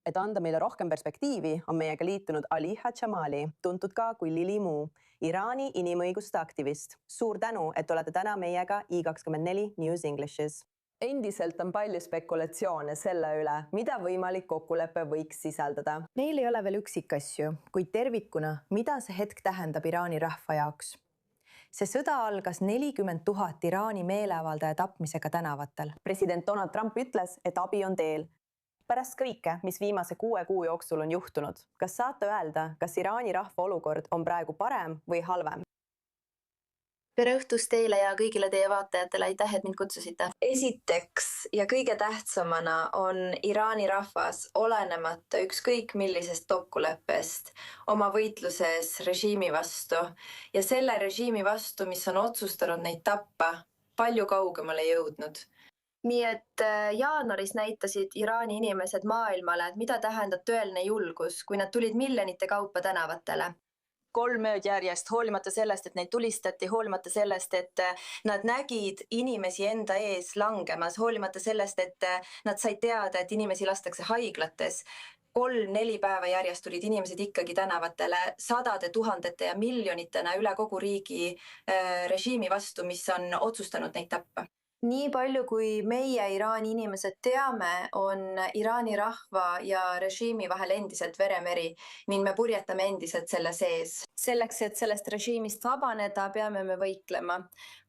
Et anda meile rohkem perspektiivi, on meiega liitunud Aliha Jamali, tuntud ka kui Lili Mu, Iraani inimõiguste aktivist. Suur tänu, et olete täna meiega I24 News Englishis. Endiselt on palju spekulatsioone selle üle, mida võimalik kokkulepe võiks sisaldada. Meil ei ole veel üksikasju, kuid tervikuna, mida see hetk tähendab Iraani rahva jaoks. See sõda algas 40 000 Iraani meeleavaldaja tapmisega tänavatel. President Donald Trump ütles, et abi on teel. Pärast kõike, mis viimase 6 kuu jooksul on juhtunud, kas saate öelda, kas Iraani rahva olukord on praegu parem või halvem? Tere õhtust teile ja kõigile teie vaatajatele, aitäh, et mind kutsusite. Esiteks ja kõige tähtsamana on Iraani rahvas olenemata ükskõik millisest kokkuleppest oma võitluses režiimi vastu ja selle režiimi vastu, mis on otsustanud neid tappa, palju kaugemale jõudnud. Nii et jaanuaris näitasid Iraani inimesed maailmale, et mida tähendab tõeline julgus, kui nad tulid miljonite kaupa tänavatele. 3 ööd järjest, hoolimata sellest, et neid tulistati, hoolimata sellest, et nad nägid inimesi enda ees langemas, hoolimata sellest, et nad said teada, et inimesi lastakse haiglates. 3-4 päeva järjest tulid inimesed ikkagi tänavatele sadade tuhandete ja miljonitena üle kogu riigi režiimi vastu, mis on otsustanud neid tappa. Nii palju, kui meie Iraani inimesed teame, on Iraani rahva ja režiimi vahel endiselt veremeri ning me purjetame endiselt selle sees. Selleks, et sellest režiimist vabaneda, peame me võitlema.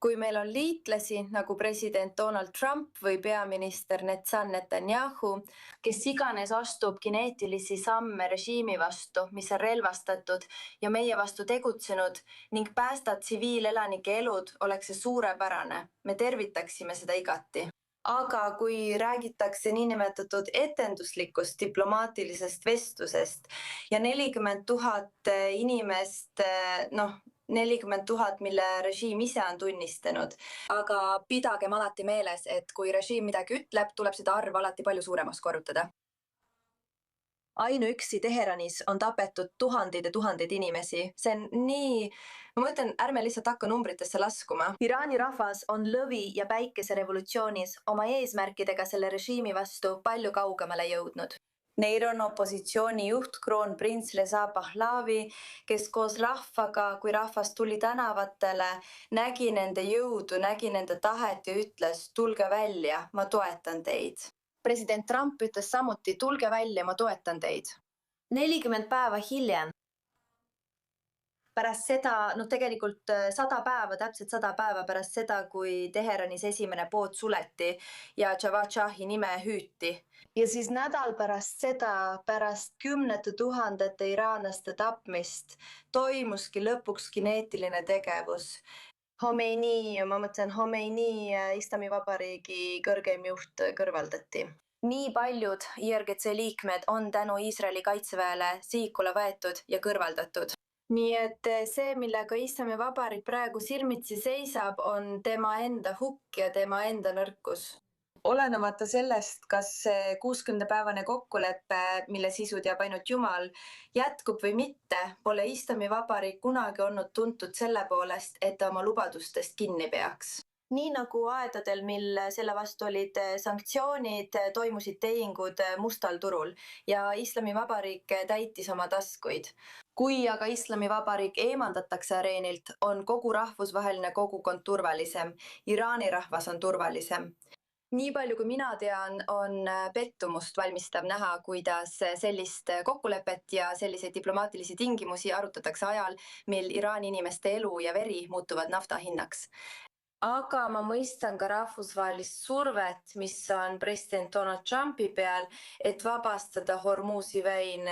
Kui meil on liitlasi nagu president Donald Trump või peaminister Netanyahu, kes iganes astub kineetilisi samme režiimi vastu, mis on relvastatud ja meie vastu tegutsenud ning päästab tsiviilelanike elud, oleks see suurepärane. Me tervitaksime seda igati. Aga kui räägitakse niinimetatud etenduslikust diplomaatilisest vestlusest ja 40 000 inimest, 40 000, mille režiim ise on tunnistanud. Aga pidagem alati meeles, et kui režiim midagi ütleb, tuleb seda arv alati palju suuremaks korrutada. Ainuüksi Teheranis on tapetud tuhandeid ja tuhandeid inimesi. See on nii, ma mõtlen, ärme lihtsalt hakka numbritesse laskuma. Iraani rahvas on lõvi ja päikeserevolutsioonis oma eesmärkidega selle režiimi vastu palju kaugemale jõudnud. Neil on opositsiooni juht kroonprints Reza Pahlavi, kes koos rahvaga, kui rahvas tuli tänavatele, nägi nende jõudu, nägi nende tahet ja ütles, tulge välja, ma toetan teid. President Trump ütles samuti, tulge välja, ma toetan teid. 40 päeva hiljem. Pärast seda, tegelikult 100 päeva, täpselt 100 päeva pärast seda, kui Teheranis esimene pood suleti ja Javad Shahi nime hüüti. Ja siis nädal pärast seda, pärast 10 000 iraanlaste tapmist, toimuski lõpuks kineetiline tegevus. Khomeini, ma mõtlen Khomeini Islamivabariigi kõrgeim juht kõrvaldati. Nii paljud IRGC liikmed on tänu Iisraeli kaitseväele sihikule võetud ja kõrvaldatud. Nii et see, millega Islamivabariik praegu silmitsi seisab, on tema enda hukk ja tema enda nõrkus. Olenemata sellest, kas 60-päevane kokkulepe, mille sisu teab ainult Jumal, jätkub või mitte, pole Islamivabariik kunagi olnud tuntud selle poolest, et ta oma lubadustest kinni peaks. Nii nagu aedadel, mil selle vastu olid sanktsioonid, toimusid tehingud mustal turul ja Islamivabariik täitis oma taskuid. Kui aga Islamivabariik eemandatakse areenilt, on kogu rahvusvaheline kogukond turvalisem. Iraani rahvas on turvalisem. Nii palju kui mina tean, on pettumust valmistav näha, kuidas sellist kokkulepet ja selliseid diplomaatilisi tingimusi arutatakse ajal, mil Iraani inimeste elu ja veri muutuvad nafta hinnaks. Aga ma mõistan ka rahvusvahelist survet, mis on president Donald Trumpi peal, et vabastada Hormuzi väin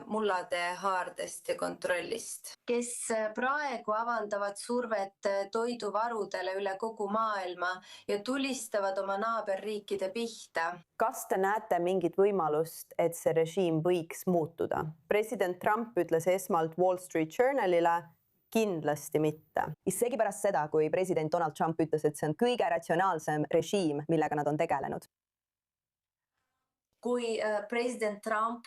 mullade haardest ja kontrollist, kes praegu avaldavad survet toiduvarudele üle kogu maailma ja tulistavad oma naaberriikide pihta. Kas te näete mingit võimalust, et see režiim võiks muutuda? President Trump ütles esmalt Wall Street Journalile, kindlasti mitte. Isegi pärast seda, kui president Donald Trump ütles, et see on kõige ratsionaalsem režiim, millega nad on tegelenud. Kui president Trump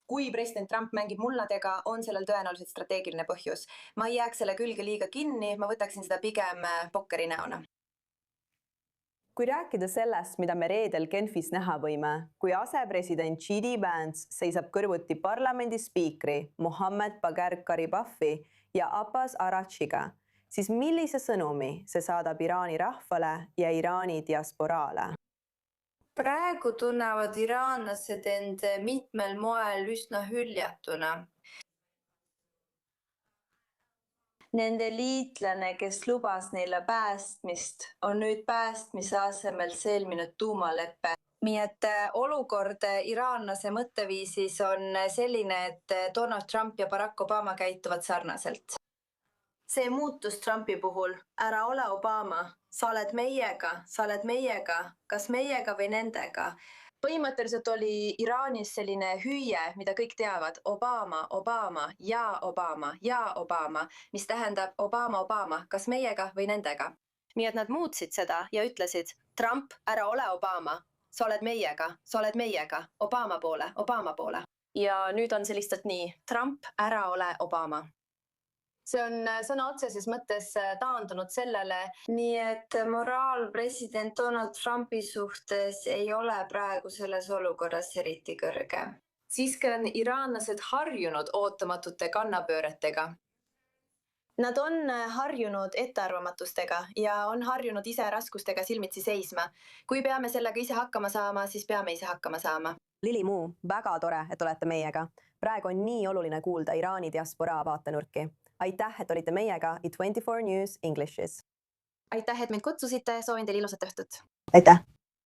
Kui president Trump mängib mulladega, on sellel tõenäoliselt strateegiline põhjus. Ma ei jääks selle külge liiga kinni, ma võtaksin seda pigem pokkeri näona. kui rääkida sellest, mida me reedel Genfis näha võime, kui asepresident G.D. Vance seisab kõrvuti parlamendi spiikri Mohammed Bagher Garibafi ja Abbas Arachiga, siis millise sõnumi see saadab Iraani rahvale ja Iraani diasporaale? Praegu tunnevad iraanlased end mitmel moel üsna hüljatuna. Nende liitlane, kes lubas neile päästmist, on nüüd päästmise asemel sõlminud tuumaleppe. Nii et olukord iraanlase mõtteviisis on selline, et Donald Trump ja Barack Obama käituvad sarnaselt. See muutus Trumpi puhul. Ära ole Obama. Sa oled meiega, kas meiega või nendega. Põhimõtteliselt oli Iraanis selline hüüe, mida kõik teavad. Obama, Obama, ja Obama, ja Obama, mis tähendab Obama, kas meiega või nendega. Nii et nad muutsid seda ja ütlesid, Trump, ära ole Obama, sa oled meiega, Obama poole. Ja nüüd on see lihtsalt nii, Trump, ära ole Obama. See on sõna otseses mõttes taandunud sellele, nii et moraal president Donald Trumpi suhtes ei ole praegu selles olukorras eriti kõrge. Siiski on iraanlased harjunud ootamatute kannapööretega. Nad on harjunud ettearvamatustega ja on harjunud ise raskustega silmitsi seisma. Kui peame sellega ise hakkama saama, siis peame ise hakkama saama. Lili Mu, väga tore, et olete meiega. Praegu on nii oluline kuulda Iraani diasporaa vaatenurki. Aitäh, et olite meiega i24 News Englishes. Aitäh, et mind kutsusite, soovin teile ilusat õhtut. Aitäh!